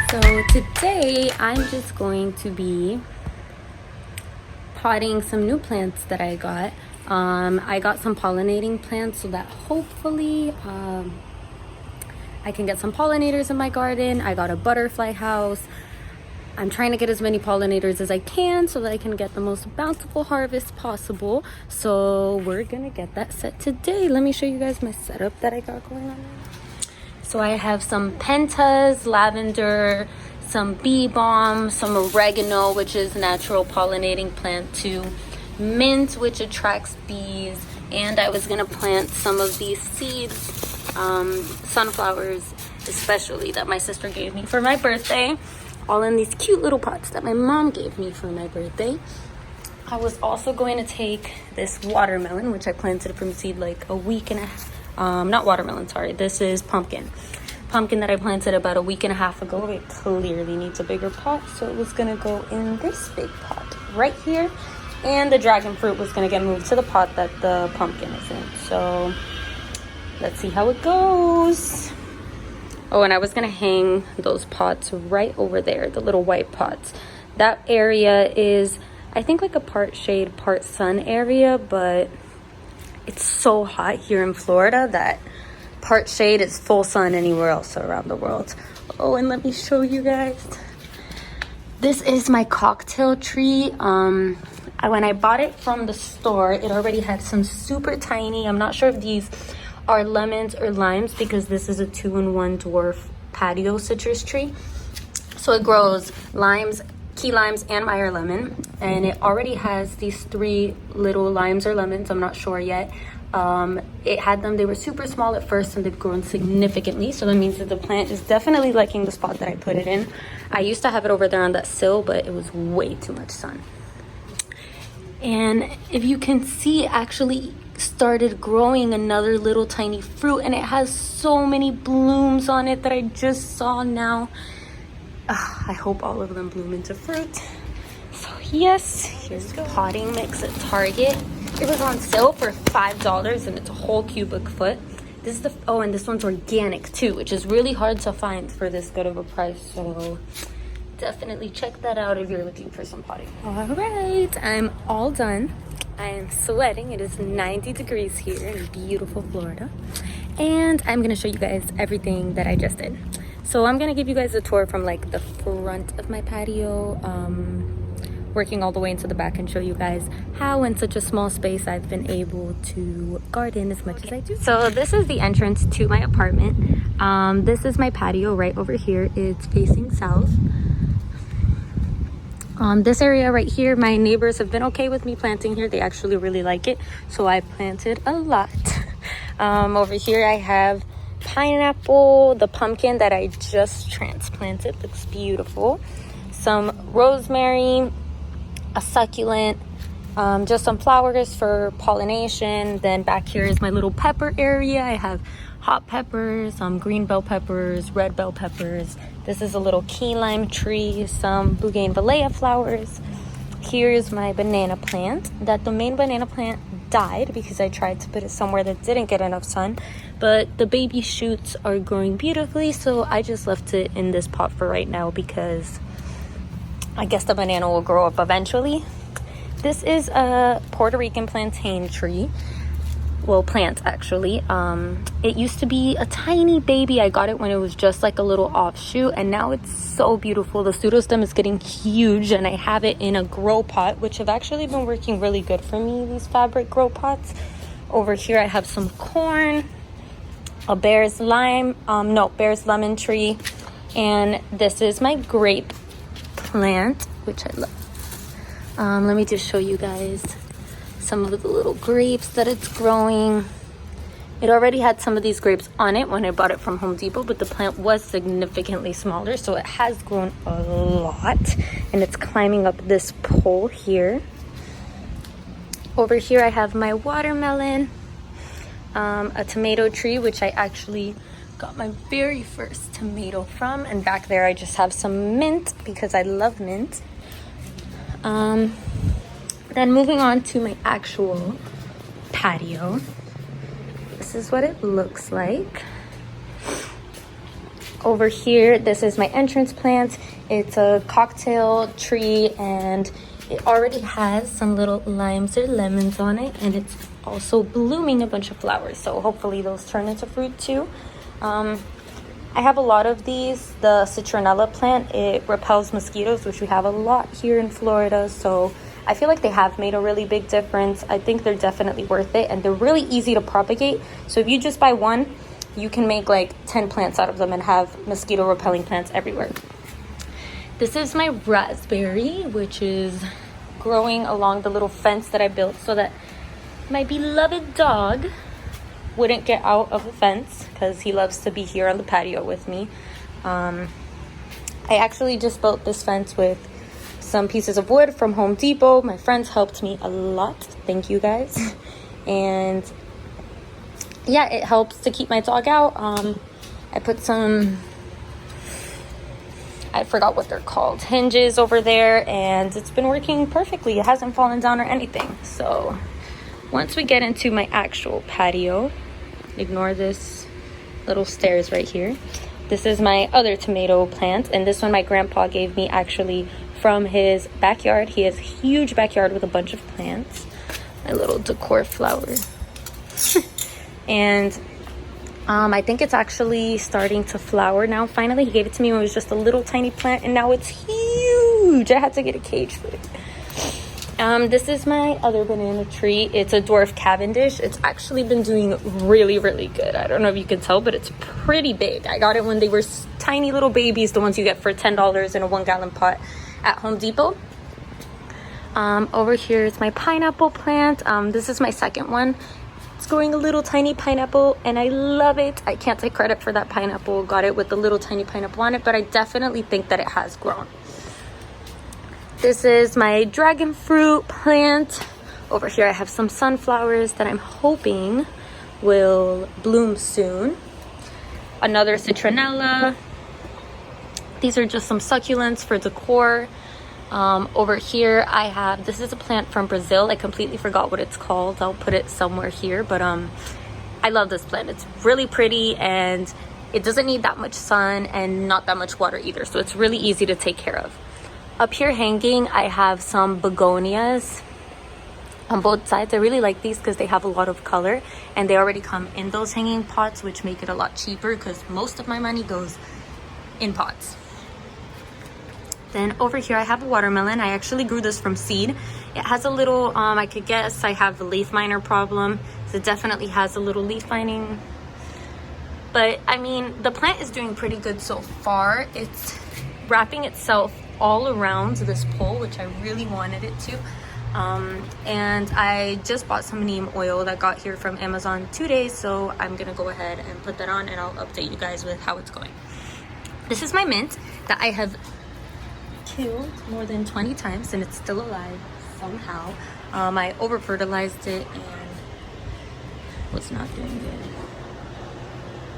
So today I'm just going to be potting some new plants that I got. I got some pollinating plants so that hopefully I can get some pollinators in my garden. I got a butterfly house. I'm trying to get as many pollinators as I can so that I can get the most bountiful harvest possible. So we're gonna get that set today. Let me show you guys my setup that I got going on. So I have some pentas, lavender, some bee balm, some oregano, which is natural pollinating plant too, mint, which attracts bees, and I was gonna plant some of these seeds, sunflowers especially, that my sister gave me for my birthday, all in these cute little pots that my mom gave me for my birthday. I was also going to take this watermelon, which I planted from seed like a week and a half. Not watermelon, sorry. This is pumpkin that I planted about a week and a half ago. It clearly needs a bigger pot, so it was gonna go in this big pot right here, and the dragon fruit was gonna get moved to the pot that the pumpkin is in. So let's see how it goes. Oh, and I was gonna hang those pots right over there, the little white pots. That area is, I think, like a part shade, part sun area, but it's so hot here in Florida that part shade is full sun anywhere else around the world. Oh, and let me show you guys. This is my cocktail tree. When I bought it from the store, it already had some super tiny, I'm not sure if these are lemons or limes because this is a 2-in-1 dwarf patio citrus tree. So it grows limes, key limes, and Meyer lemon, and it already has these 3 little limes or lemons, I'm not sure yet. It had them, they were super small at first and they've grown significantly, so that means that the plant is definitely liking the spot that I put it in. I used to have it over there on that sill, but it was way too much sun. And if you can see, it actually started growing another little tiny fruit, and it has so many blooms on it that I just saw now. I hope all of them bloom into fruit. So yes, here's the potting mix at Target. It was on sale for $5 and it's a whole cubic foot. This is and this one's organic too, which is really hard to find for this good of a price. So definitely check that out if you're looking for some potting. All right, I'm all done. I am sweating. It is 90 degrees here in beautiful Florida. And I'm gonna show you guys everything that I just did. So I'm gonna give you guys a tour from like the front of my patio, working all the way into the back, and show you guys how in such a small space I've been able to garden as much as I do. So this is the entrance to my apartment. This is my patio right over here. It's facing south. This area right here, my neighbors have been okay with me planting here. They actually really like it, so I planted a lot. Over here I have pineapple, the pumpkin that I just transplanted, looks beautiful, some rosemary, a succulent, just some flowers for pollination. Then back here is my little pepper area. I have hot peppers, green bell peppers, red bell peppers. This is a little key lime tree, some bougainvillea flowers. Here's my banana plant. That the main banana plant died because I tried to put it somewhere that didn't get enough sun, but the baby shoots are growing beautifully, so I just left it in this pot for right now because I guess the banana will grow up eventually. This is a Puerto Rican plantain tree. Well, plant actually. It used to be a tiny baby. I got it when it was just like a little offshoot, and now it's so beautiful. The pseudostem is getting huge, and I have it in a grow pot, which have actually been working really good for me, these fabric grow pots. Over here I have some corn, a bear's lemon tree, and this is my grape plant, which I love. Let me just show you guys some of the little grapes that it's growing. It already had some of these grapes on it when I bought it from Home Depot, but the plant was significantly smaller, so it has grown a lot, and it's climbing up this pole here. Over here I have my watermelon, a tomato tree, which I actually got my very first tomato from, and back there I just have some mint because I love mint. Then moving on to my actual patio, this is what it looks like. Over here, this is my entrance plant. It's a cocktail tree and it already has some little limes or lemons on it, and it's also blooming a bunch of flowers, so hopefully those turn into fruit too. I have a lot of these. The citronella plant, it repels mosquitoes, which we have a lot here in Florida, so I feel like they have made a really big difference. I think they're definitely worth it, and they're really easy to propagate. So if you just buy one, you can make like 10 plants out of them and have mosquito repelling plants everywhere. This is my raspberry, which is growing along the little fence that I built so that my beloved dog wouldn't get out of the fence, because he loves to be here on the patio with me. I actually just built this fence with some pieces of wood from Home Depot. My friends helped me a lot. Thank you guys. And yeah, it helps to keep my dog out. I put some, I forgot what they're called, hinges over there, and it's been working perfectly. It hasn't fallen down or anything. So once we get into my actual patio, ignore this little stairs right here. This is my other tomato plant, and this one my grandpa gave me actually from his backyard. He has a huge backyard with a bunch of plants. My little decor flower. And I think it's actually starting to flower now. Finally, he gave it to me when it was just a little tiny plant, and now it's huge. I had to get a cage for it. This is my other banana tree. It's a dwarf Cavendish. It's actually been doing really, really good. I don't know if you can tell, but it's pretty big. I got it when they were tiny little babies, the ones you get for $10 in a 1-gallon pot at Home Depot. Over here is my pineapple plant. This is my second one. It's growing a little tiny pineapple, and I love it. I can't take credit for that pineapple. Got it with the little tiny pineapple on it, but I definitely think that it has grown. This is my dragon fruit plant. Over here I have some sunflowers that I'm hoping will bloom soon. Another citronella. These are just some succulents for decor. Over here I have, this is a plant from Brazil. I completely forgot what it's called. I'll put it somewhere here, but I love this plant. It's really pretty, and it doesn't need that much sun and not that much water either, so it's really easy to take care of. Up here hanging, I have some begonias on both sides. I really like these because they have a lot of color, and they already come in those hanging pots, which make it a lot cheaper because most of my money goes in pots. Then over here I have a watermelon. I actually grew this from seed. It has a little, I could guess I have the leaf miner problem. So it definitely has a little leaf mining. But I mean, the plant is doing pretty good so far. It's wrapping itself all around this pole, which I really wanted it to. And I just bought some neem oil that got here from Amazon 2 days, so I'm gonna go ahead and put that on, and I'll update you guys with how it's going. This is my mint that I have killed more than 20 times, and it's still alive somehow. I over fertilized it and was not doing good.